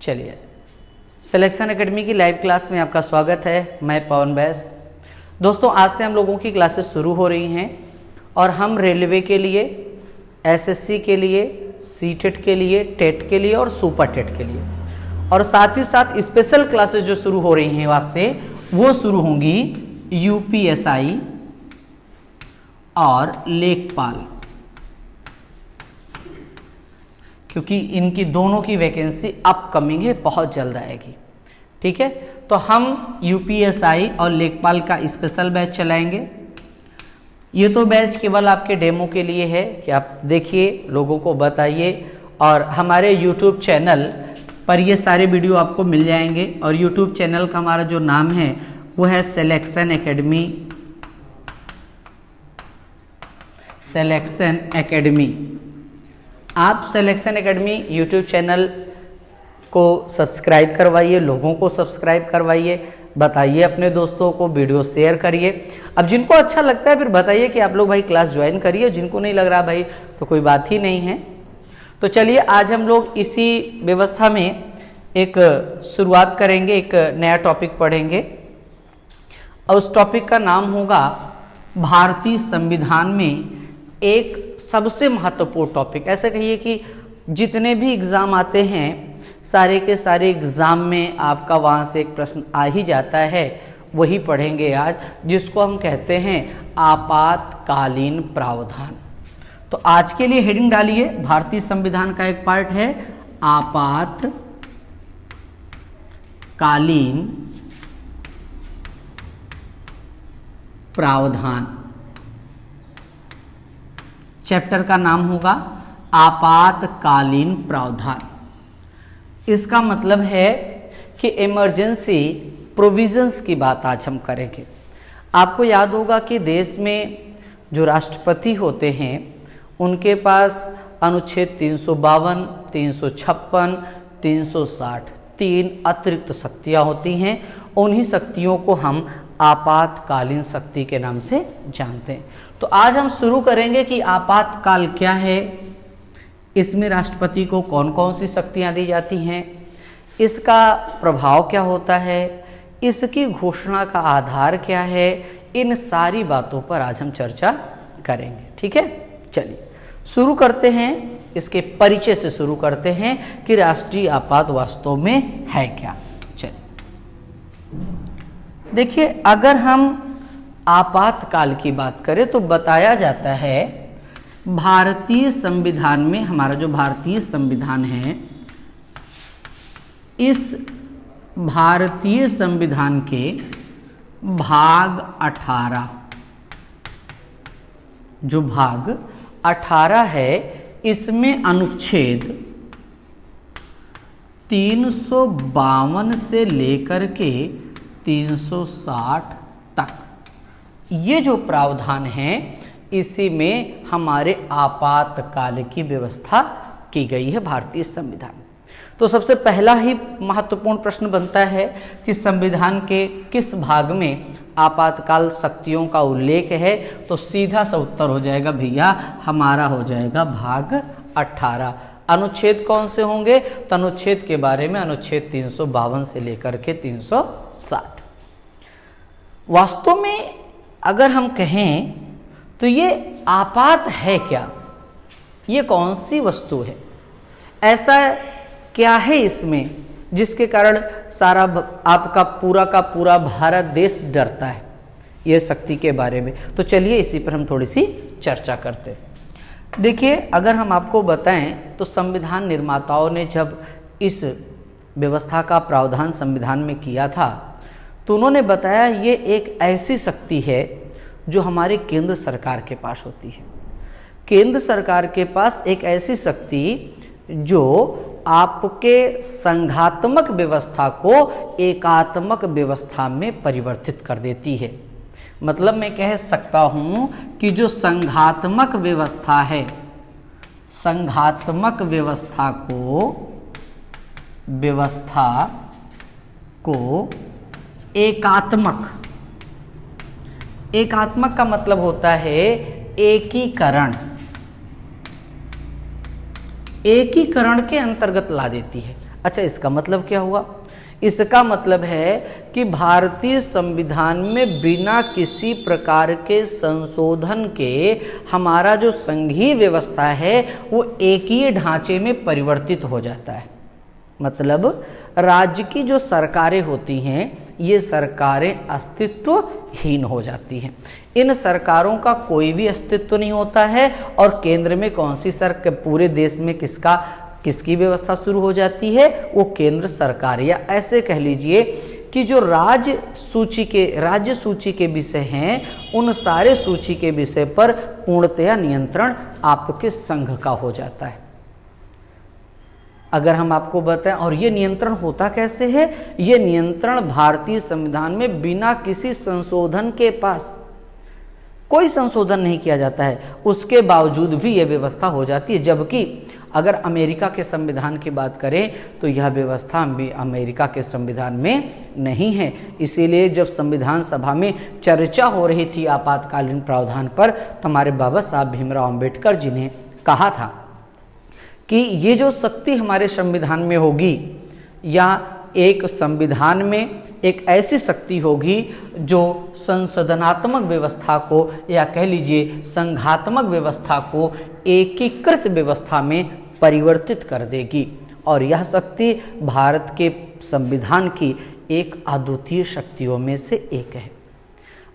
चलिए, selection academy की live class में आपका स्वागत है। मैं पवन बैस। दोस्तों, आज से हम लोगों की क्लासेस शुरू हो रही हैं और हम रेलवे के लिए, एसएससी के लिए, सीटेट के लिए, टेट के लिए और सुपर टेट के लिए, और साथ ही साथ स्पेशल क्लासेस जो शुरू हो रही हैं आज से, वो शुरू होंगी यूपीएसआई और लेखपाल, क्योंकि इनकी दोनों की वैकेंसी अपकमिंग है, बहुत जल्द आएगी। ठीक है, तो हम यूपीएसआई और लेखपाल का स्पेशल बैच चलाएंगे। ये तो बैच केवल आपके डेमो के लिए है कि आप देखिए, लोगों को बताइए, और हमारे यूट्यूब चैनल पर ये सारे वीडियो आपको मिल जाएंगे। और यूट्यूब चैनल का हमारा जो नाम है वो है सिलेक्शन एकेडमी। सिलेक्शन एकेडमी, आप सिलेक्शन एकेडमी यूट्यूब चैनल को सब्सक्राइब करवाइए, लोगों को सब्सक्राइब करवाइए, बताइए अपने दोस्तों को, वीडियो शेयर करिए। अब जिनको अच्छा लगता है फिर बताइए कि आप लोग भाई क्लास ज्वाइन करिए, जिनको नहीं लग रहा भाई तो कोई बात ही नहीं है। तो चलिए, आज हम लोग इसी व्यवस्था में एक शुरुआत करेंगे, एक नया टॉपिक पढ़ेंगे और उस टॉपिक का नाम होगा भारतीय संविधान में एक सबसे महत्वपूर्ण टॉपिक। ऐसे कहिए कि जितने भी एग्ज़ाम आते हैं, सारे के सारे एग्ज़ाम में आपका वहाँ से एक प्रश्न आ ही जाता है, वही पढ़ेंगे आज, जिसको हम कहते हैं आपातकालीन प्रावधान। तो आज के लिए हेडिंग डालिए, भारतीय संविधान का एक पार्ट है आपातकालीन प्रावधान। चैप्टर का नाम होगा आपातकालीन प्रावधान। इसका मतलब है कि इमरजेंसी प्रोविजंस की बात आज हम करेंगे। आपको याद होगा कि देश में जो राष्ट्रपति होते हैं उनके पास अनुच्छेद 352, 356, 360 तीन अतिरिक्त शक्तियाँ होती हैं। उन्हीं शक्तियों को हम आपातकालीन शक्ति के नाम से जानते हैं। तो आज हम शुरू करेंगे कि आपातकाल क्या है, इसमें राष्ट्रपति को कौन कौन सी शक्तियां दी जाती हैं, इसका प्रभाव क्या होता है, इसकी घोषणा का आधार क्या है, इन सारी बातों पर आज हम चर्चा करेंगे। ठीक है, चलिए शुरू करते हैं। इसके परिचय से शुरू करते हैं कि राष्ट्रीय आपात वास्तव में है क्या। चलिए देखिए, अगर हम आपातकाल की बात करें तो बताया जाता है भारतीय संविधान में, हमारा जो भारतीय संविधान है, इस भारतीय संविधान के भाग 18, जो भाग 18 है, इसमें अनुच्छेद 352 से लेकर के 360 तक ये जो प्रावधान है, इसी में हमारे आपातकाल की व्यवस्था की गई है भारतीय संविधान। तो सबसे पहला ही महत्वपूर्ण प्रश्न बनता है कि संविधान के किस भाग में आपातकाल शक्तियों का उल्लेख है। तो सीधा सा उत्तर हो जाएगा भैया, हमारा हो जाएगा भाग 18। अनुच्छेद कौन से होंगे? तो अनुच्छेद के बारे में अनुच्छेद 352 से लेकर के 360। वास्तव में अगर हम कहें तो ये आपात है क्या, ये कौन सी वस्तु है, ऐसा क्या है इसमें जिसके कारण सारा आपका पूरा का पूरा भारत देश डरता है ये शक्ति के बारे में। तो चलिए इसी पर हम थोड़ी सी चर्चा करते हैं। देखिए, अगर हम आपको बताएं तो संविधान निर्माताओं ने जब इस व्यवस्था का प्रावधान संविधान में किया था तो उन्होंने बताया ये एक ऐसी शक्ति है जो हमारे केंद्र सरकार के पास होती है। केंद्र सरकार के पास एक ऐसी शक्ति जो आपके संघात्मक व्यवस्था को एकात्मक व्यवस्था में परिवर्तित कर देती है। मतलब मैं कह सकता हूं कि जो संघात्मक व्यवस्था है, संघात्मक व्यवस्था को एकात्मक का मतलब होता है एकीकरण, एकीकरण के अंतर्गत ला देती है। अच्छा, इसका मतलब क्या हुआ? इसका मतलब है कि भारतीय संविधान में बिना किसी प्रकार के संशोधन के हमारा जो संघीय व्यवस्था है वो एक ही ढांचे में परिवर्तित हो जाता है। मतलब राज्य की जो सरकारें होती हैं ये सरकारें अस्तित्वहीन हो जाती हैं। इन सरकारों का कोई भी अस्तित्व नहीं होता है और केंद्र में कौन सी सरकार, पूरे देश में किसकी व्यवस्था शुरू हो जाती है? वो केंद्र सरकार, या ऐसे कह लीजिए कि जो राज्य सूची के विषय हैं उन सारे सूची के विषय पर पूर्णतया नियंत्रण आपके संघ का हो जाता है। अगर हम आपको बताएं, और ये नियंत्रण होता कैसे है? ये नियंत्रण भारतीय संविधान में बिना किसी संशोधन के पास, कोई संशोधन नहीं किया जाता है, उसके बावजूद भी यह व्यवस्था हो जाती है। जबकि अगर अमेरिका के संविधान की बात करें तो यह व्यवस्था भी अमेरिका के संविधान में नहीं है। इसीलिए जब संविधान सभा में चर्चा हो रही थी आपातकालीन प्रावधान पर, तो हमारे बाबा साहब भीमराव अंबेडकर जी ने कहा था कि ये जो शक्ति हमारे संविधान में होगी, या एक संविधान में एक ऐसी शक्ति होगी जो संसदनात्मक व्यवस्था को, या कह लीजिए संघात्मक व्यवस्था को एकीकृत व्यवस्था में परिवर्तित कर देगी। और यह शक्ति भारत के संविधान की एक अद्वितीय शक्तियों में से एक है।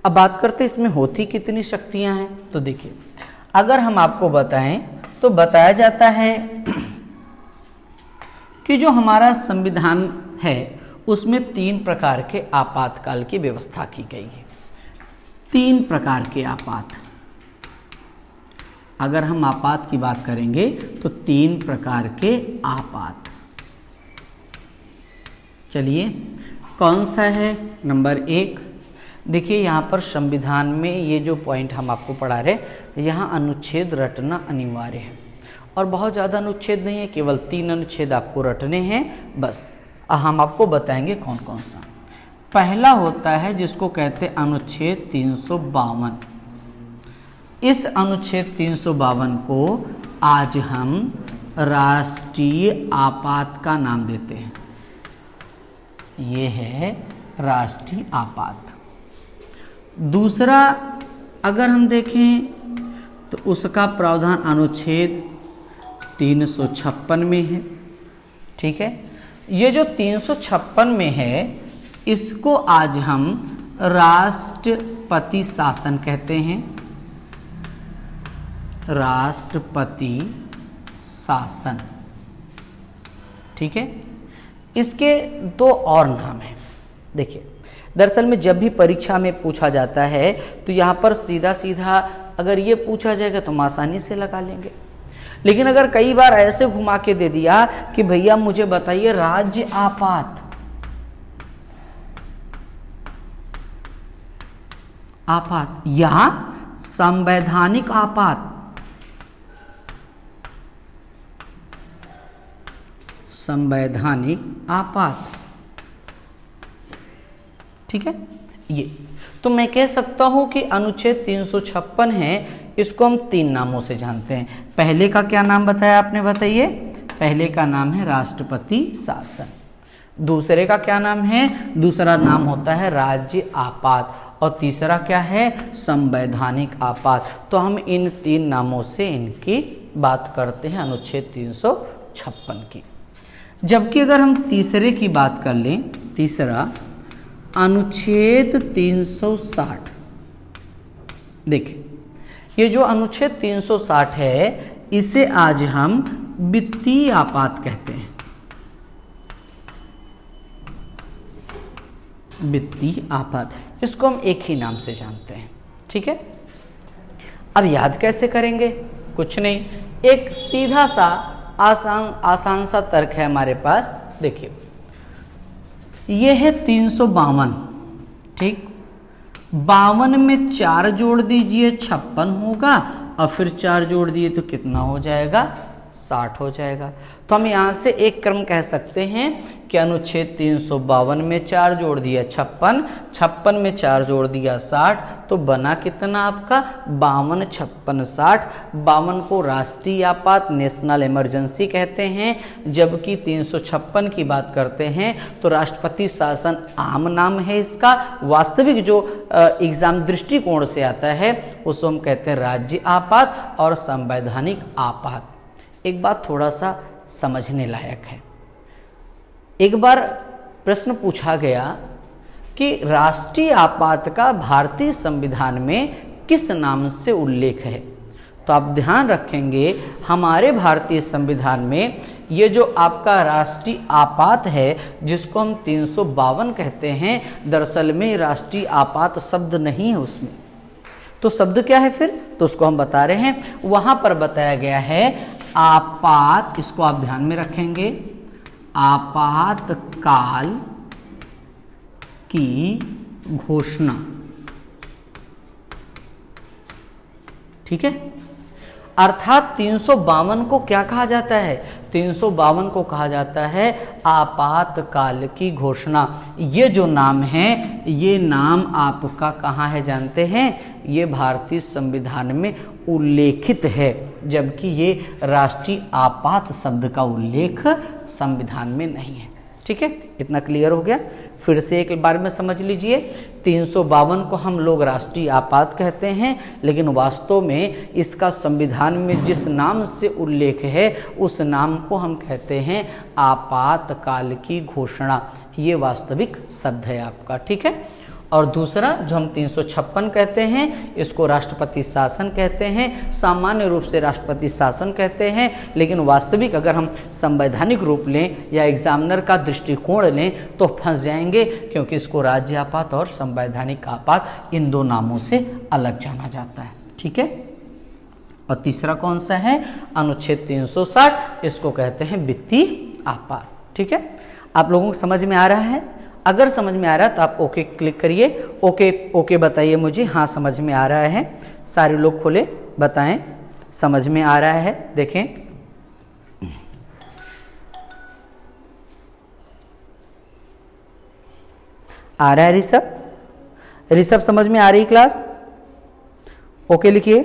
अब बात करते इसमें होती कितनी शक्तियां हैं। तो देखिए, अगर हम आपको बताएं तो बताया जाता है कि जो हमारा संविधान है उसमें 3 प्रकार के आपातकाल की व्यवस्था की गई है। 3 प्रकार के आपात, अगर हम आपात की बात करेंगे तो 3 प्रकार के आपात। चलिए, कौन सा है? नंबर 1, देखिए यहाँ पर संविधान में ये जो पॉइंट हम आपको पढ़ा रहे, यहाँ अनुच्छेद रटना अनिवार्य है। और बहुत ज़्यादा अनुच्छेद नहीं है, केवल 3 अनुच्छेद आपको रटने हैं बस। हम आपको बताएंगे कौन कौन सा। पहला होता है जिसको कहते हैं अनुच्छेद 352। इस अनुच्छेद 352 को आज हम राष्ट्रीय आपात का नाम देते हैं। ये है राष्ट्रीय आपात। दूसरा अगर हम देखें तो उसका प्रावधान अनुच्छेद 356 में है। ठीक है, ये जो 356 में है इसको आज हम राष्ट्रपति शासन कहते हैं। राष्ट्रपति शासन, ठीक है। इसके 2 और नाम हैं। देखिए, दरअसल में जब भी परीक्षा में पूछा जाता है तो यहाँ पर सीधा सीधा अगर ये पूछा जाएगा तो हम आसानी से लगा लेंगे। लेकिन अगर कई बार ऐसे घुमा के दे दिया कि भैया मुझे बताइए राज्य आपात, या संवैधानिक आपात, संवैधानिक आपात, ठीक है। ये तो मैं कह सकता हूं कि अनुच्छेद 356 है, इसको हम 3 नामों से जानते हैं। पहले का क्या नाम बताया आपने, बताइए। पहले का नाम है राष्ट्रपति शासन। दूसरे का क्या नाम है? दूसरा नाम होता है राज्य आपात। और तीसरा क्या है? संवैधानिक आपात। तो हम इन 3 नामों से इनकी बात करते हैं अनुच्छेद 356 की। जबकि अगर हम तीसरे की बात कर लें, तीसरा अनुच्छेद 360। देखिए, ये जो अनुच्छेद 360 है इसे आज हम वित्तीय आपात कहते हैं। वित्तीय आपात, इसको हम एक ही नाम से जानते हैं, ठीक है। अब याद कैसे करेंगे? कुछ नहीं, एक सीधा सा आसान सा तर्क है हमारे पास। देखिए, ये है 352, ठीक। 52 में 4 जोड़ दीजिए 56 होगा, और फिर 4 जोड़ दिए तो कितना हो जाएगा? 60 हो जाएगा। तो हम यहाँ से एक क्रम कह सकते हैं कि अनुच्छेद 352 में 4 जोड़ दिया 56, 56 में 4 जोड़ दिया 60, तो बना कितना आपका 52, 56, 60। 52 को राष्ट्रीय आपात नेशनल इमरजेंसी कहते हैं, जबकि 356 की बात करते हैं तो राष्ट्रपति शासन आम नाम है इसका। वास्तविक जो एग्जाम दृष्टिकोण से आता है उसको हम कहते हैं राज्य आपात और संवैधानिक आपात। एक बात थोड़ा सा समझने लायक है। एक बार प्रश्न पूछा गया कि राष्ट्रीय आपात का भारतीय संविधान में किस नाम से उल्लेख है, तो आप ध्यान रखेंगे हमारे भारतीय संविधान में ये जो आपका राष्ट्रीय आपात है जिसको हम 352 कहते हैं, दरअसल में राष्ट्रीय आपात शब्द नहीं है उसमें। तो शब्द क्या है फिर, तो उसको हम बता रहे हैं। वहां पर बताया गया है आपात, इसको आप ध्यान में रखेंगे, आपातकाल की घोषणा। ठीक है, अर्थात 352 को क्या कहा जाता है, 352 को कहा जाता है आपातकाल की घोषणा। ये जो नाम है ये नाम आपका कहाँ है जानते हैं, ये भारतीय संविधान में उल्लेखित है, जबकि ये राष्ट्रीय आपात शब्द का उल्लेख संविधान में नहीं है। ठीक है, इतना क्लियर हो गया। फिर से एक बार में समझ लीजिए, 352 को हम लोग राष्ट्रीय आपात कहते हैं, लेकिन वास्तव में इसका संविधान में जिस नाम से उल्लेख है उस नाम को हम कहते हैं आपातकाल की घोषणा। ये वास्तविक शब्द है आपका। ठीक है, और दूसरा जो हम 356 कहते हैं इसको राष्ट्रपति शासन कहते हैं। सामान्य रूप से राष्ट्रपति शासन कहते हैं, लेकिन वास्तविक अगर हम संवैधानिक रूप लें या एग्जामिनर का दृष्टिकोण लें तो फंस जाएंगे, क्योंकि इसको राज्य आपात और संवैधानिक आपात इन दो नामों से अलग जाना जाता है। ठीक है, और तीसरा कौन सा है, अनुच्छेद 360, इसको कहते हैं वित्तीय आपात। ठीक है, आप लोगों को समझ में आ रहा है? अगर समझ में आ रहा है तो आप ओके क्लिक करिए, ओके बताइए मुझे, हाँ समझ में आ रहा है। सारे लोग खोले बताएं समझ में आ रहा है। देखें, आ रहा है ऋषभ समझ में आ रही क्लास? ओके लिखिए।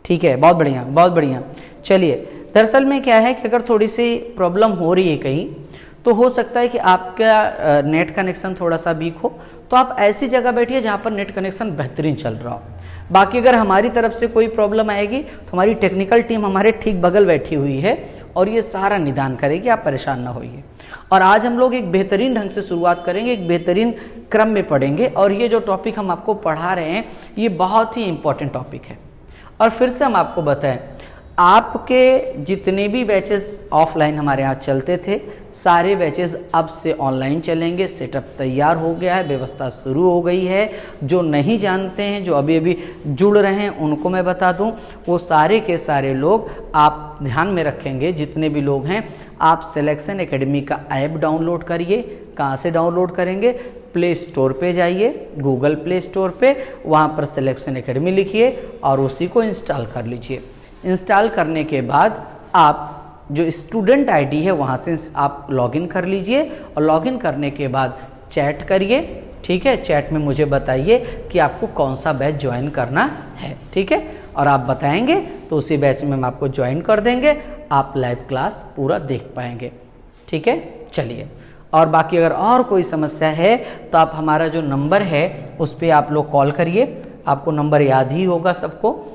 ठीक है, बहुत बढ़िया बहुत बढ़िया। चलिए, दरअसल में क्या है कि अगर थोड़ी सी प्रॉब्लम हो रही है कहीं, तो हो सकता है कि आपका नेट कनेक्शन थोड़ा सा वीक हो, तो आप ऐसी जगह बैठिए जहाँ पर नेट कनेक्शन बेहतरीन चल रहा हो। बाकी अगर हमारी तरफ से कोई प्रॉब्लम आएगी तो हमारी टेक्निकल टीम हमारे ठीक बगल बैठी हुई है और ये सारा निदान करेगी, आप परेशान ना होइए। और आज हम लोग एक बेहतरीन ढंग से शुरुआत करेंगे, एक बेहतरीन क्रम में पढ़ेंगे, और ये जो टॉपिक हम आपको पढ़ा रहे हैं ये बहुत ही इंपॉर्टेंट टॉपिक है। और फिर से हम आपको बताएं, आपके जितने भी बैचेस ऑफलाइन हमारे यहाँ चलते थे, सारे बैचेस अब से ऑनलाइन चलेंगे। सेटअप तैयार हो गया है, व्यवस्था शुरू हो गई है। जो नहीं जानते हैं, जो अभी अभी जुड़ रहे हैं, उनको मैं बता दूं, वो सारे के सारे लोग आप ध्यान में रखेंगे, जितने भी लोग हैं, आप सिलेक्शन एकेडमी का ऐप डाउनलोड करिए। कहाँ से डाउनलोड करेंगे, प्ले स्टोर पे जाइए, गूगल प्ले स्टोर पे, वहाँ पर सिलेक्शन एकेडमी लिखिए और उसी को इंस्टॉल कर लीजिए। इंस्टॉल करने के बाद आप जो स्टूडेंट आईडी है वहाँ से आप लॉगिन कर लीजिए, और लॉगिन करने के बाद चैट करिए। ठीक है, चैट में मुझे बताइए कि आपको कौन सा बैच ज्वाइन करना है। ठीक है, और आप बताएंगे तो उसी बैच में हम आपको ज्वाइन कर देंगे, आप लाइव क्लास पूरा देख पाएंगे। ठीक है, चलिए, और बाकी अगर और कोई समस्या है तो आप हमारा जो नंबर है उस पर आप लोग कॉल करिए। आपको नंबर याद ही होगा सबको।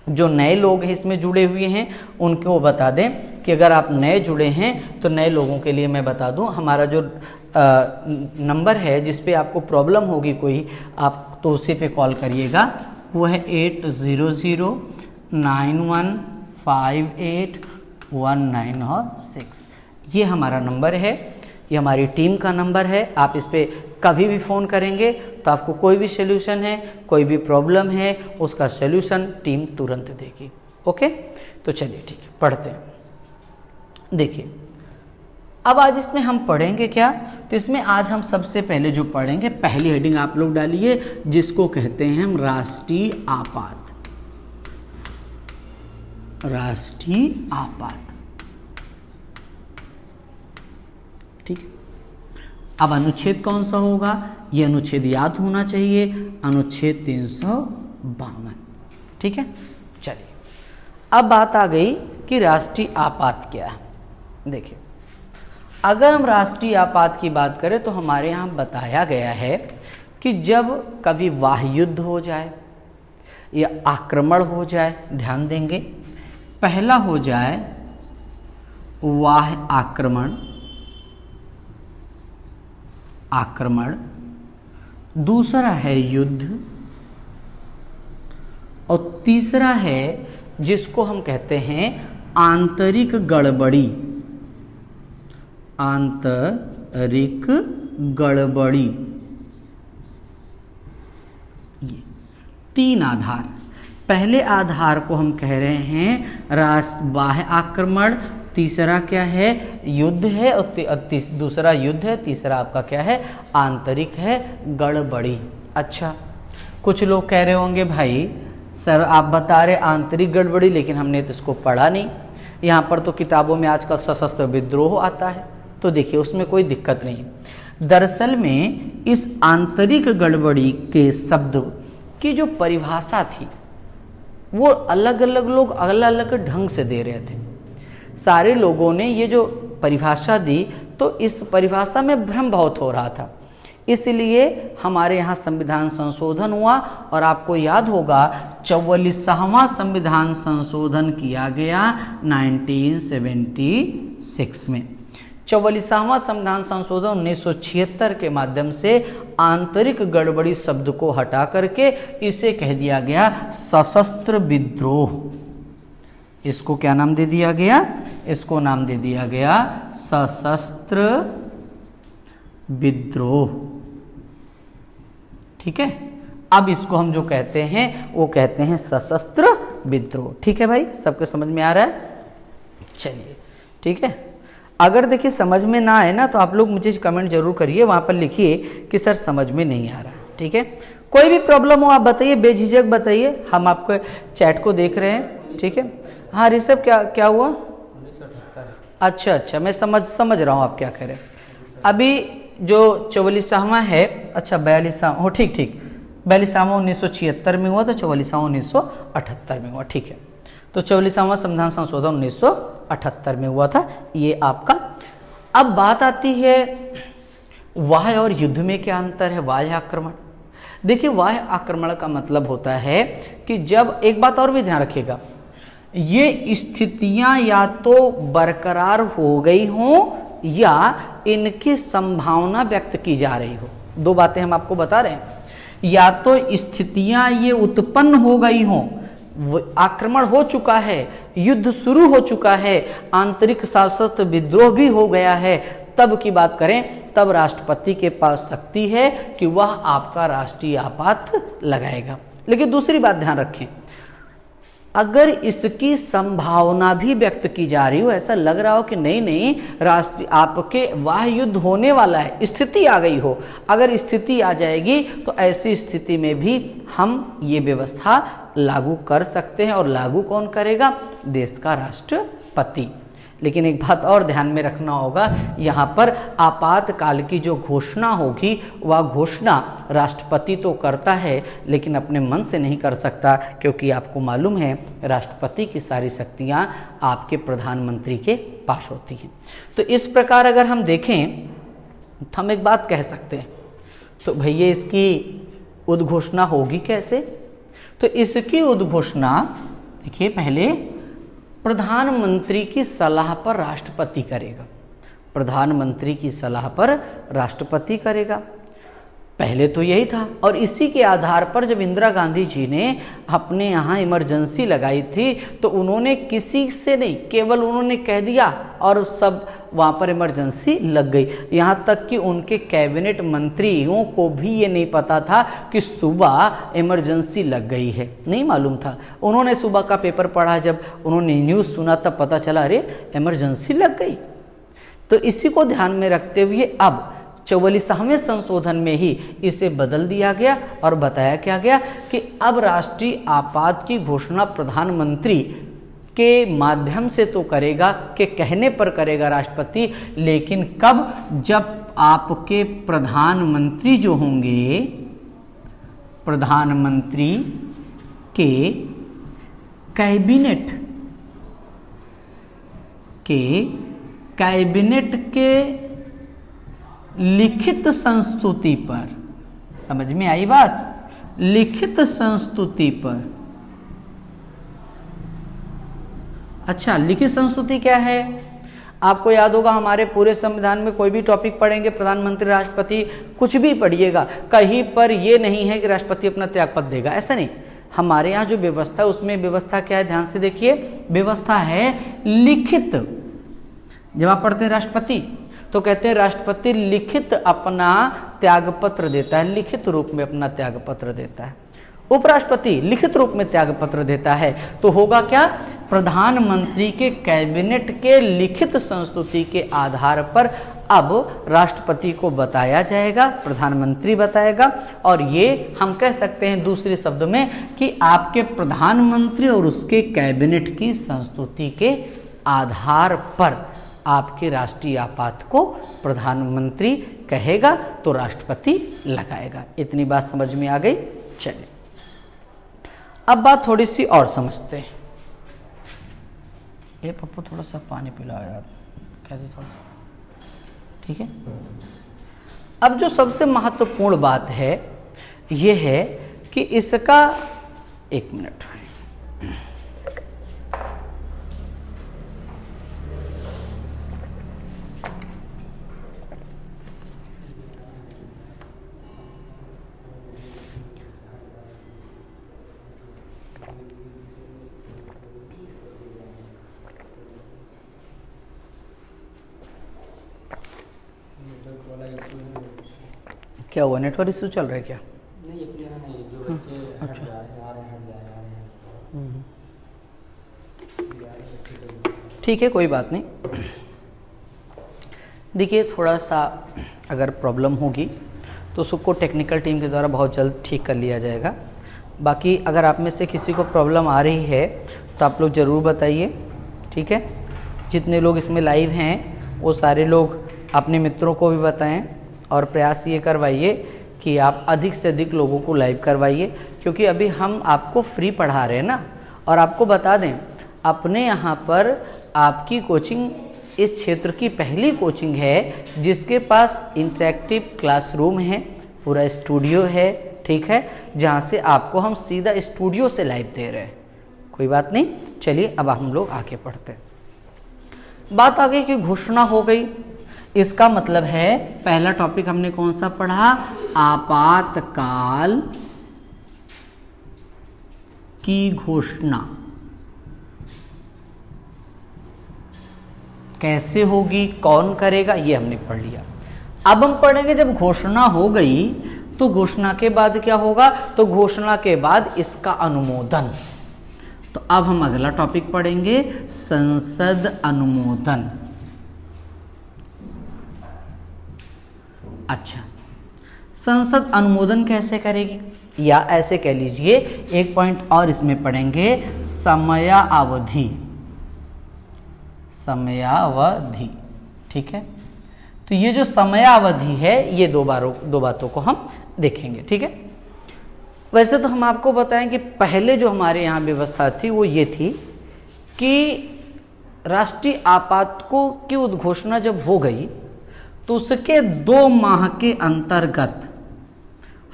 जो नए लोग हैं इसमें जुड़े हुए हैं उनको बता दें कि अगर आप नए जुड़े हैं तो नए लोगों के लिए मैं बता दूं, हमारा जो नंबर है जिस पे आपको प्रॉब्लम होगी कोई, आप तो उसी पे कॉल करिएगा। वो है 80091581906। ये हमारा नंबर है, ये हमारी टीम का नंबर है। आप इस पे कभी भी फ़ोन करेंगे तो आपको कोई भी सोल्यूशन है, कोई भी प्रॉब्लम है, उसका सोल्यूशन टीम तुरंत देगी। ओके, तो चलिए ठीक है, पढ़ते हैं। देखिए, अब आज इसमें हम पढ़ेंगे क्या, तो इसमें आज हम सबसे पहले जो पढ़ेंगे, पहली हेडिंग आप लोग डालिए, जिसको कहते हैं हम राष्ट्रीय आपात। राष्ट्रीय आपात। ठीक है, अब अनुच्छेद कौन सा होगा, ये अनुच्छेद याद होना चाहिए, अनुच्छेद 352। ठीक है, चलिए अब बात आ गई कि राष्ट्रीय आपात क्या है। देखिए, अगर हम राष्ट्रीय आपात की बात करें तो हमारे यहाँ बताया गया है कि जब कभी वाह युद्ध हो जाए या आक्रमण हो जाए, ध्यान देंगे, पहला हो जाए वाह आक्रमण, दूसरा है युद्ध, और तीसरा है जिसको हम कहते हैं आंतरिक गड़बड़ी। आंतरिक गड़बड़ी, ये तीन आधार। पहले आधार को हम कह रहे हैं बाह्य आक्रमण, तीसरा क्या है, युद्ध है, और दूसरा युद्ध है, तीसरा आपका क्या है, आंतरिक है गड़बड़ी। अच्छा, कुछ लोग कह रहे होंगे भाई सर आप बता रहे आंतरिक गड़बड़ी, लेकिन हमने तो इसको पढ़ा नहीं, यहाँ पर तो किताबों में आजकल सशस्त्र विद्रोह आता है। तो देखिए उसमें कोई दिक्कत नहीं। दरअसल में इस आंतरिक गड़बड़ी के शब्द की जो परिभाषा थी वो अलग अलग लोग अलग अलग ढंग से दे रहे थे। सारे लोगों ने ये जो परिभाषा दी तो इस परिभाषा में भ्रम बहुत हो रहा था, इसलिए हमारे यहाँ संविधान संशोधन हुआ और आपको याद होगा 44वां संविधान संशोधन किया गया 1976 में। 44वां संविधान संशोधन 1976 के माध्यम से आंतरिक गड़बड़ी शब्द को हटा करके इसे कह दिया गया सशस्त्र विद्रोह। इसको क्या नाम दे दिया गया, इसको नाम दे दिया गया सशस्त्र विद्रोह। ठीक है, अब इसको हम जो कहते हैं वो कहते हैं सशस्त्र विद्रोह। ठीक है भाई, सबको समझ में आ रहा है? चलिए ठीक है, अगर देखिए समझ में ना आए ना तो आप लोग मुझे कमेंट जरूर करिए, वहां पर लिखिए कि सर समझ में नहीं आ रहा। ठीक है, कोई भी प्रॉब्लम हो आप बताइए, बेझिझक बताइए, हम आपके चैट को देख रहे हैं। ठीक है, हाँ ऋषभ क्या हुआ? अच्छा, मैं समझ रहा हूँ आप क्या कह रहे हैं। अभी जो 44वां है, अच्छा 42वां हो, ठीक 42वां 1976 में हुआ था, 44वां 1978 में हुआ। ठीक है, तो 44वां संविधान संशोधन 1978 में हुआ था ये आपका। अब बात आती है वाह्य और युद्ध में क्या अंतर है। वाह्य आक्रमण, देखिए वाह्य आक्रमण का मतलब होता है कि जब, एक बात और भी ध्यान रखिएगा, ये स्थितियां या तो बरकरार हो गई हों या इनकी संभावना व्यक्त की जा रही हो। दो बातें हम आपको बता रहे हैं, या तो स्थितियां ये उत्पन्न हो गई हों, आक्रमण हो चुका है, युद्ध शुरू हो चुका है, आंतरिक सशस्त्र विद्रोह भी हो गया है, तब की बात करें तब राष्ट्रपति के पास शक्ति है कि वह आपका राष्ट्रीय आपात लगाएगा। लेकिन दूसरी बात ध्यान रखें, अगर इसकी संभावना भी व्यक्त की जा रही हो, ऐसा लग रहा हो कि नहीं राष्ट्रीय आपके वाह्य युद्ध होने वाला है, स्थिति आ गई हो, अगर स्थिति आ जाएगी तो ऐसी स्थिति में भी हम ये व्यवस्था लागू कर सकते हैं। और लागू कौन करेगा? देश का राष्ट्रपति। लेकिन एक बात और ध्यान में रखना होगा, यहाँ पर आपातकाल की जो घोषणा होगी वह घोषणा राष्ट्रपति तो करता है लेकिन अपने मन से नहीं कर सकता, क्योंकि आपको मालूम है राष्ट्रपति की सारी शक्तियाँ आपके प्रधानमंत्री के पास होती हैं। तो इस प्रकार अगर हम देखें तो हम एक बात कह सकते हैं, तो भैया इसकी उद्घोषणा होगी कैसे? तो इसकी उद्घोषणा देखिए पहले प्रधानमंत्री की सलाह पर राष्ट्रपति करेगा। प्रधानमंत्री की सलाह पर राष्ट्रपति करेगा, पहले तो यही था। और इसी के आधार पर जब इंदिरा गांधी जी ने अपने यहाँ इमरजेंसी लगाई थी तो उन्होंने किसी से नहीं, केवल उन्होंने कह दिया और सब वहाँ पर इमरजेंसी लग गई। यहाँ तक कि उनके कैबिनेट मंत्रियों को भी ये नहीं पता था कि सुबह इमरजेंसी लग गई है, नहीं मालूम था। उन्होंने सुबह का पेपर पढ़ा, जब उन्होंने न्यूज़ सुना तब पता चला अरे इमरजेंसी लग गई। तो इसी को ध्यान में रखते हुए अब 44वें संशोधन में ही इसे बदल दिया गया और बताया क्या गया कि अब राष्ट्रीय आपात की घोषणा प्रधानमंत्री के माध्यम से तो करेगा, के कहने पर करेगा राष्ट्रपति, लेकिन कब? जब आपके प्रधानमंत्री जो होंगे, प्रधानमंत्री के कैबिनेट के लिखित संस्तुति पर, समझ में आई बात? लिखित संस्तुति पर। अच्छा, लिखित संस्तुति क्या है? आपको याद होगा हमारे पूरे संविधान में कोई भी टॉपिक पढ़ेंगे, प्रधानमंत्री, राष्ट्रपति, कुछ भी पढ़िएगा, कहीं पर ये नहीं है कि राष्ट्रपति अपना त्यागपत्र देगा, ऐसा नहीं। हमारे यहाँ जो व्यवस्था है उसमें व्यवस्था क्या है, ध्यान से देखिए, व्यवस्था है लिखित। जब आप पढ़ते हैं राष्ट्रपति तो कहते हैं राष्ट्रपति लिखित अपना त्यागपत्र देता है, लिखित रूप में अपना त्यागपत्र देता है। उपराष्ट्रपति लिखित रूप में त्यागपत्र देता है। तो होगा क्या? प्रधानमंत्री के कैबिनेट के लिखित संस्तुति के आधार पर अब राष्ट्रपति को बताया जाएगा, प्रधानमंत्री बताएगा, और ये हम कह सकते हैं दूसरे शब्द में कि आपके प्रधानमंत्री और उसके कैबिनेट की संस्तुति के आधार पर आपके राष्ट्रीय आपात को प्रधानमंत्री कहेगा तो राष्ट्रपति लगाएगा। इतनी बात समझ में आ गई? चलिए अब बात थोड़ी सी और समझते हैं। ये पप्पू थोड़ा सा पानी पिलाओ यार, कैसे थोड़ा सा, ठीक है। अब जो सबसे महत्वपूर्ण बात है ये है कि इसका, एक मिनट, क्या हुआ? नेटवर्क इशू चल रहा है क्या? नहीं, जो बच्चे अच्छा, ठीक है, कोई बात नहीं। देखिए थोड़ा सा अगर प्रॉब्लम होगी तो उसको टेक्निकल टीम के द्वारा बहुत जल्द ठीक कर लिया जाएगा। बाकी अगर आप में से किसी को प्रॉब्लम आ रही है तो आप लोग ज़रूर बताइए, ठीक है। जितने लोग इसमें लाइव हैं वो सारे लोग अपने मित्रों को भी बताएं और प्रयास ये करवाइए कि आप अधिक से अधिक लोगों को लाइव करवाइए, क्योंकि अभी हम आपको फ्री पढ़ा रहे हैं ना। और आपको बता दें, अपने यहाँ पर आपकी कोचिंग इस क्षेत्र की पहली कोचिंग है जिसके पास इंटरेक्टिव क्लासरूम है, पूरा स्टूडियो है, ठीक है, जहाँ से आपको हम सीधा स्टूडियो से लाइव दे रहे हैं। कोई बात नहीं, चलिए अब हम लोग आगे पढ़ते हैं। बात आ गई कि घोषणा हो गई, इसका मतलब है पहला टॉपिक हमने कौन सा पढ़ा? आपातकाल की घोषणा कैसे होगी, कौन करेगा, ये हमने पढ़ लिया। अब हम पढ़ेंगे जब घोषणा हो गई तो घोषणा के बाद क्या होगा? तो घोषणा के बाद इसका अनुमोदन। तो अब हम अगला टॉपिक पढ़ेंगे, संसद अनुमोदन। अच्छा, संसद अनुमोदन कैसे करेगी, या ऐसे कह लीजिए एक पॉइंट और इसमें पढ़ेंगे, समयावधि। समयावधि, ठीक है। तो ये जो समयावधि है ये दो बातों को हम देखेंगे, ठीक है। वैसे तो हम आपको बताएं कि पहले जो हमारे यहाँ व्यवस्था थी वो ये थी कि राष्ट्रीय आपात को की उद्घोषणा जब हो गई तो उसके 2 माह के अंतर्गत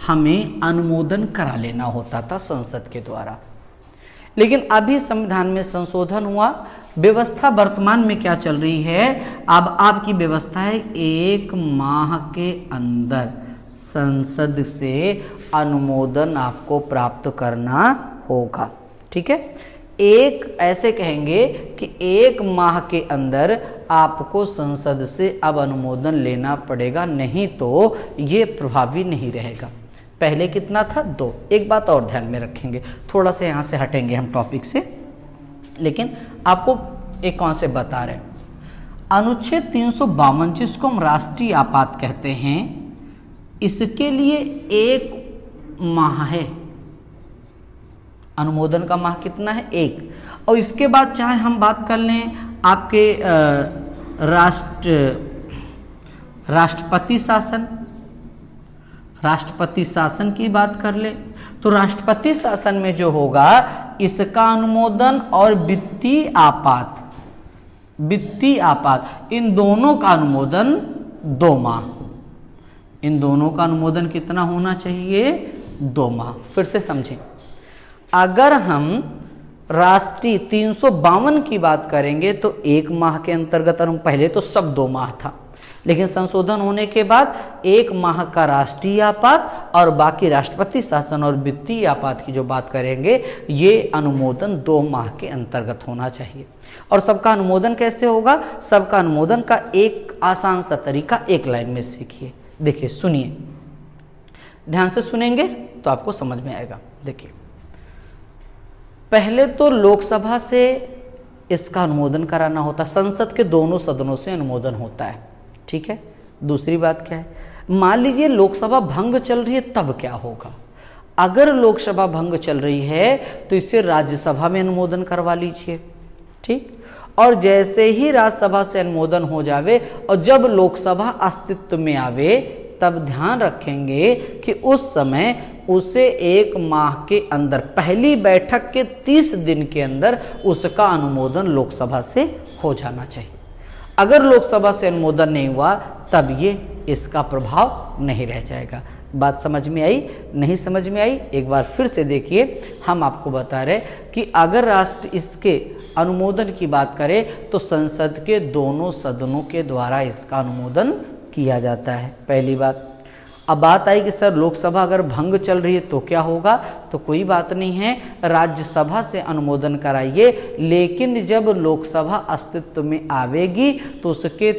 हमें अनुमोदन करा लेना होता था संसद के द्वारा। लेकिन अभी संविधान में संशोधन हुआ, व्यवस्था वर्तमान में क्या चल रही है? अब आपकी व्यवस्था है 1 माह के अंदर संसद से अनुमोदन आपको प्राप्त करना होगा, ठीक है। एक ऐसे कहेंगे कि 1 माह के अंदर आपको संसद से अब अनुमोदन लेना पड़ेगा, नहीं तो ये प्रभावी नहीं रहेगा। पहले कितना था? 2। एक बात और ध्यान में रखेंगे, थोड़ा सा यहाँ से हटेंगे हम टॉपिक से, लेकिन आपको एक कॉन्सेप्ट बता रहे हैं। अनुच्छेद 352 जिसको हम राष्ट्रीय आपात कहते हैं, इसके लिए 1 माह है। अनुमोदन का माह कितना है? 1। और इसके बाद चाहे हम बात कर लें आपके राष्ट्रपति शासन, राष्ट्रपति शासन की बात कर ले तो राष्ट्रपति शासन में जो होगा इसका अनुमोदन और वित्तीय आपात इन दोनों का अनुमोदन 2 माह। इन दोनों का अनुमोदन कितना होना चाहिए? 2 माह। फिर से समझें, अगर हम राष्ट्रीय 352 की बात करेंगे तो 1 माह के अंतर्गत, पहले तो सब 2 माह था, लेकिन संशोधन होने के बाद 1 माह का राष्ट्रीय आपात और बाकी राष्ट्रपति शासन और वित्तीय आपात की जो बात करेंगे ये अनुमोदन 2 माह के अंतर्गत होना चाहिए। और सबका अनुमोदन कैसे होगा? सबका अनुमोदन का एक आसान सा तरीका एक लाइन में सीखिए। देखिए, सुनिए, ध्यान से सुनेंगे तो आपको समझ में आएगा। देखिए, पहले तो लोकसभा से इसका अनुमोदन कराना होता, संसद के दोनों सदनों से अनुमोदन होता है, ठीक है। दूसरी बात क्या है, मान लीजिए लोकसभा भंग चल रही है, तब क्या होगा? अगर लोकसभा भंग चल रही है तो इसे राज्यसभा में अनुमोदन करवा लीजिए, ठीक। और जैसे ही राज्यसभा से अनुमोदन हो जावे और जब लोकसभा अस्तित्व में आवे तब ध्यान रखेंगे कि उस समय उसे 1 माह के अंदर, पहली बैठक के 30 दिन के अंदर उसका अनुमोदन लोकसभा से हो जाना चाहिए। अगर लोकसभा से अनुमोदन नहीं हुआ तब ये इसका प्रभाव नहीं रह जाएगा। बात समझ में आई? नहीं समझ में आई? एक बार फिर से देखिए, हम आपको बता रहे कि अगर राष्ट्र इसके अनुमोदन की बात करें तो संसद के दोनों सदनों के द्वारा इसका अनुमोदन किया जाता है, पहली बात। अब बात आई कि सर लोकसभा अगर भंग चल रही है तो क्या होगा? तो कोई बात नहीं है, राज्यसभा से अनुमोदन कराइए, लेकिन जब लोकसभा अस्तित्व में आवेगी तो उसके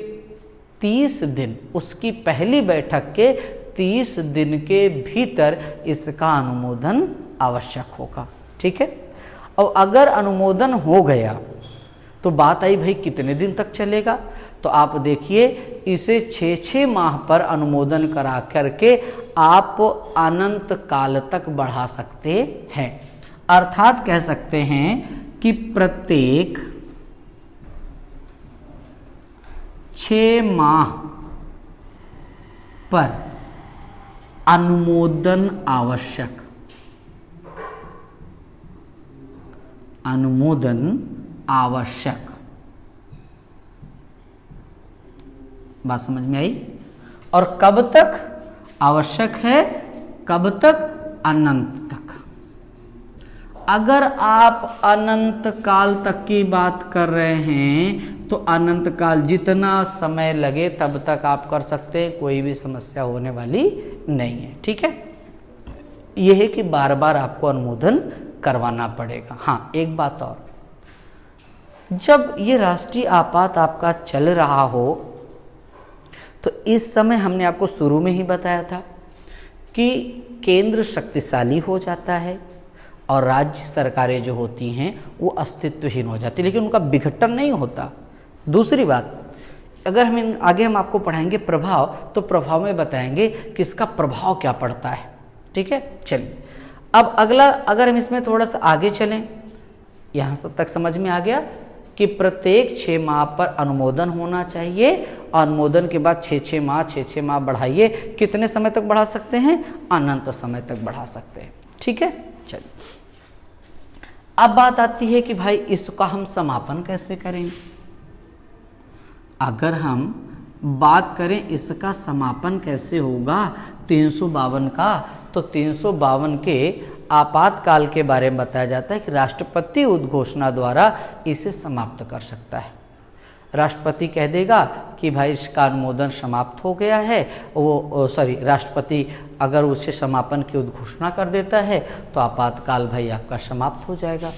30 दिन, उसकी पहली बैठक के 30 दिन के भीतर इसका अनुमोदन आवश्यक होगा, ठीक है। और अगर अनुमोदन हो गया तो बात आई भाई कितने दिन तक चलेगा? तो आप देखिए, इसे 6-6 माह पर अनुमोदन करा करके आप अनंत काल तक बढ़ा सकते हैं। अर्थात कह सकते हैं कि प्रत्येक 6 माह पर अनुमोदन आवश्यक, अनुमोदन आवश्यक। बात समझ में आई? और कब तक आवश्यक है? कब तक? अनंत तक। अगर आप अनंत काल तक की बात कर रहे हैं तो अनंत काल, जितना समय लगे तब तक आप कर सकते हैं, कोई भी समस्या होने वाली नहीं है, ठीक है। यह है कि बार बार आपको अनुमोदन करवाना पड़ेगा। हाँ, एक बात और, जब ये राष्ट्रीय आपात आपका चल रहा हो तो इस समय हमने आपको शुरू में ही बताया था कि केंद्र शक्तिशाली हो जाता है और राज्य सरकारें जो होती हैं वो अस्तित्वहीन हो जाती है, लेकिन उनका विघटन नहीं होता। दूसरी बात, अगर हम आगे हम आपको पढ़ाएंगे प्रभाव, तो प्रभाव में बताएंगे कि इसका प्रभाव क्या पड़ता है, ठीक है। चलिए, अब अगला, अगर हम इसमें थोड़ा सा आगे चलें, यहाँ तक समझ में आ गया कि प्रत्येक 6 माह पर अनुमोदन होना चाहिए। अनुमोदन के बाद 6-6 माह बढ़ाइए। कितने समय तक बढ़ा सकते हैं? अनंत समय तक बढ़ा सकते हैं, ठीक है। चलिए, अब बात आती है कि भाई इसका हम समापन कैसे करेंगे। अगर हम बात करें इसका समापन कैसे होगा 352 का, तो 352 के आपातकाल के बारे में बताया जाता है कि राष्ट्रपति उद्घोषणा द्वारा इसे समाप्त कर सकता है। राष्ट्रपति कह देगा कि भाई इसका अनुमोदन समाप्त हो गया है, राष्ट्रपति अगर उसे समापन की उद्घोषणा कर देता है तो आपातकाल भाई आपका समाप्त हो जाएगा।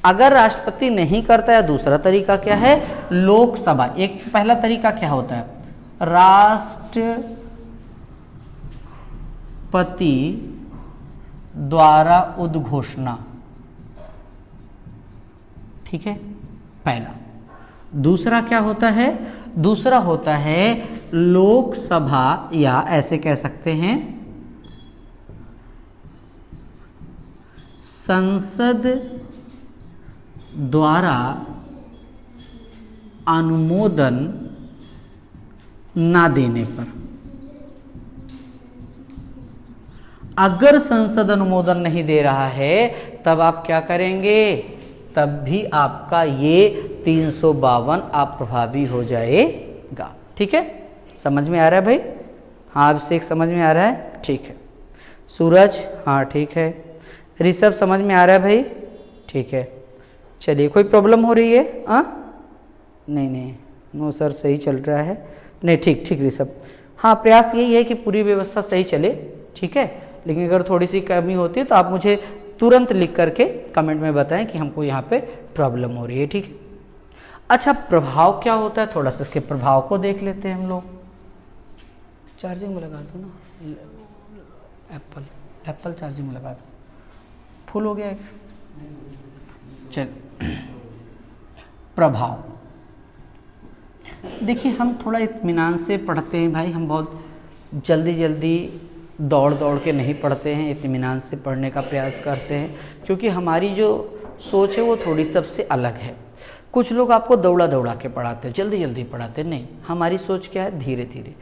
अगर राष्ट्रपति नहीं करता है, दूसरा तरीका क्या है? लोकसभा। एक पहला तरीका क्या होता है? राष्ट्रपति द्वारा उद्घोषणा, ठीक है, पहला। दूसरा क्या होता है? दूसरा होता है लोकसभा, या ऐसे कह सकते हैं संसद द्वारा अनुमोदन ना देने पर, अगर संसद अनुमोदन नहीं दे रहा है तब आप क्या करेंगे, तब भी आपका ये 352 अप्रभावी हो जाएगा। ठीक है, समझ में आ रहा है भाई? हाँ, अभिषेक समझ में आ रहा है? ठीक है। सूरज, हाँ ठीक है। ऋषभ समझ में आ रहा है भाई? ठीक है। चलिए, कोई प्रॉब्लम हो रही है? हाँ, नहीं, नो सर, सही चल रहा है। नहीं, ठीक ऋषभ। हाँ, प्रयास यही है कि पूरी व्यवस्था सही चले। ठीक है, लेकिन अगर थोड़ी सी कमी होती है तो आप मुझे तुरंत लिख करके कमेंट में बताएं कि हमको यहाँ पे प्रॉब्लम हो रही है। ठीक है। अच्छा, प्रभाव क्या होता है, थोड़ा सा इसके प्रभाव को देख लेते हैं हम लोग। चार्जिंग में लगा दो ना, एप्पल चार्जिंग में लगा दो। फुल हो गया। चल, प्रभाव देखिए, हम थोड़ा इत्मीनान से पढ़ते हैं भाई, हम बहुत जल्दी दौड़ के नहीं पढ़ते हैं, इत्मीनान से पढ़ने का प्रयास करते हैं, क्योंकि हमारी जो सोच है वो थोड़ी सबसे अलग है। कुछ लोग आपको दौड़ा के पढ़ाते हैं, जल्दी पढ़ाते हैं। नहीं, हमारी सोच क्या है, धीरे धीरे,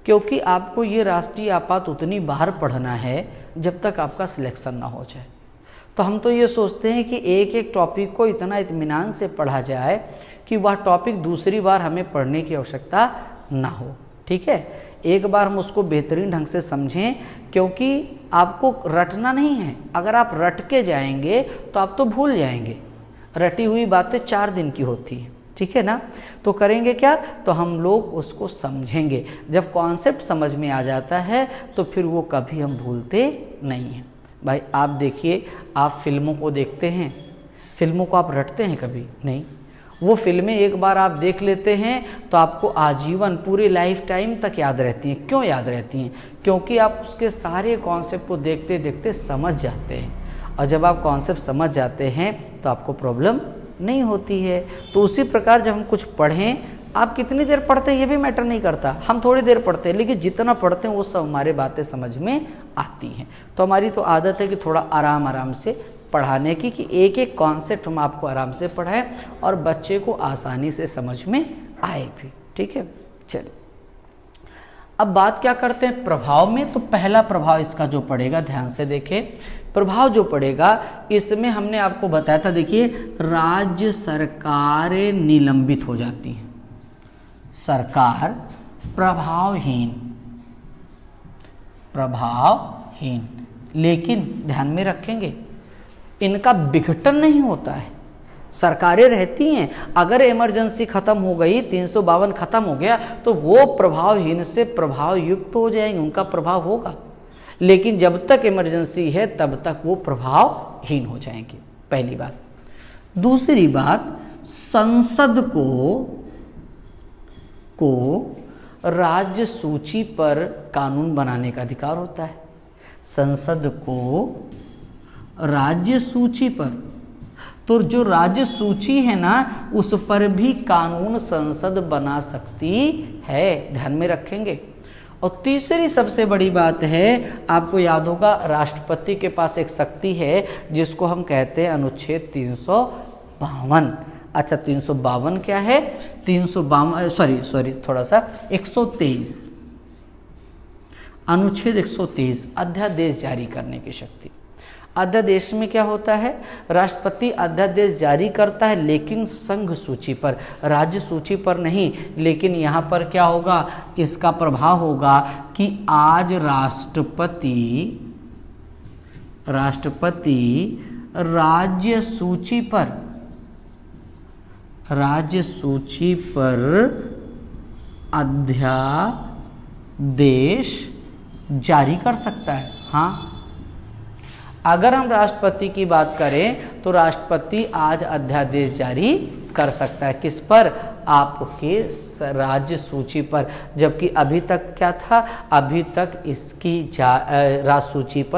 क्योंकि आपको ये राष्ट्रीय आपात उतनी बार पढ़ना है जब तक आपका सिलेक्शन ना हो जाए। तो हम तो ये सोचते हैं कि एक एक टॉपिक को इतना इत्मीनान से पढ़ा जाए कि वह टॉपिक दूसरी बार हमें पढ़ने की आवश्यकता ना हो। ठीक है, एक बार हम उसको बेहतरीन ढंग से समझें, क्योंकि आपको रटना नहीं है। अगर आप रट के जाएंगे तो आप तो भूल जाएंगे। रटी हुई बातें 4 दिन की होती हैं। ठीक है ना? तो करेंगे क्या, तो हम लोग उसको समझेंगे। जब कॉन्सेप्ट समझ में आ जाता है तो फिर वो कभी हम भूलते नहीं हैं। भाई आप देखिए, आप फिल्मों को देखते हैं, फिल्मों को आप रटते हैं कभी नहीं। वो फिल्में एक बार आप देख लेते हैं तो आपको आजीवन, पूरी लाइफ टाइम तक याद रहती हैं। क्यों याद रहती हैं? क्योंकि आप उसके सारे कॉन्सेप्ट को देखते देखते समझ जाते हैं, और जब आप कॉन्सेप्ट समझ जाते हैं तो आपको प्रॉब्लम नहीं होती है। तो उसी प्रकार जब हम कुछ पढ़ें, आप कितनी देर पढ़ते हैं ये भी मैटर नहीं करता, हम थोड़ी देर पढ़ते हैं, लेकिन जितना पढ़ते हैं वो सब हमारे बातें समझ में आती हैं। तो हमारी तो आदत है कि थोड़ा आराम से पढ़ाने की, कि एक एक कॉन्सेप्ट हम आपको आराम से पढ़ाएं और बच्चे को आसानी से समझ में आए भी। ठीक है, चलिए अब बात क्या करते हैं प्रभाव में। तो पहला प्रभाव इसका जो पड़ेगा, ध्यान से देखें, प्रभाव जो पड़ेगा इसमें हमने आपको बताया था, देखिए, राज्य सरकारें निलंबित हो जाती हैं। सरकार प्रभावहीन, लेकिन ध्यान में रखेंगे इनका विघटन नहीं होता है। सरकारें रहती हैं, अगर इमरजेंसी खत्म हो गई, 352 खत्म हो गया, तो वो प्रभावहीन से प्रभाव युक्त हो जाएंगे, उनका प्रभाव होगा। लेकिन जब तक इमरजेंसी है तब तक वो प्रभावहीन हो जाएंगे, पहली बात। दूसरी बात, संसद को राज्य सूची पर कानून बनाने का अधिकार होता है। संसद को राज्य सूची पर, तो जो राज्य सूची है ना, उस पर भी कानून संसद बना सकती है, ध्यान में रखेंगे। और तीसरी सबसे बड़ी बात है, आपको याद होगा, राष्ट्रपति के पास एक शक्ति है जिसको हम कहते हैं अनुच्छेद 352। अच्छा, 352 क्या है? 123, अनुच्छेद 123, अध्यादेश जारी करने की शक्ति। अध्यादेश में क्या होता है, राष्ट्रपति अध्यादेश जारी करता है, लेकिन संघ सूची पर, राज्य सूची पर नहीं। लेकिन यहाँ पर क्या होगा, इसका प्रभाव होगा कि आज राष्ट्रपति राज्य सूची पर अध्यादेश जारी कर सकता है। हाँ, अगर हम राष्ट्रपति की बात करें तो राष्ट्रपति आज अध्यादेश जारी कर सकता है, किस पर? आपके राज्य सूची पर। जबकि अभी तक क्या था, अभी तक इसकी राज्य सूची पर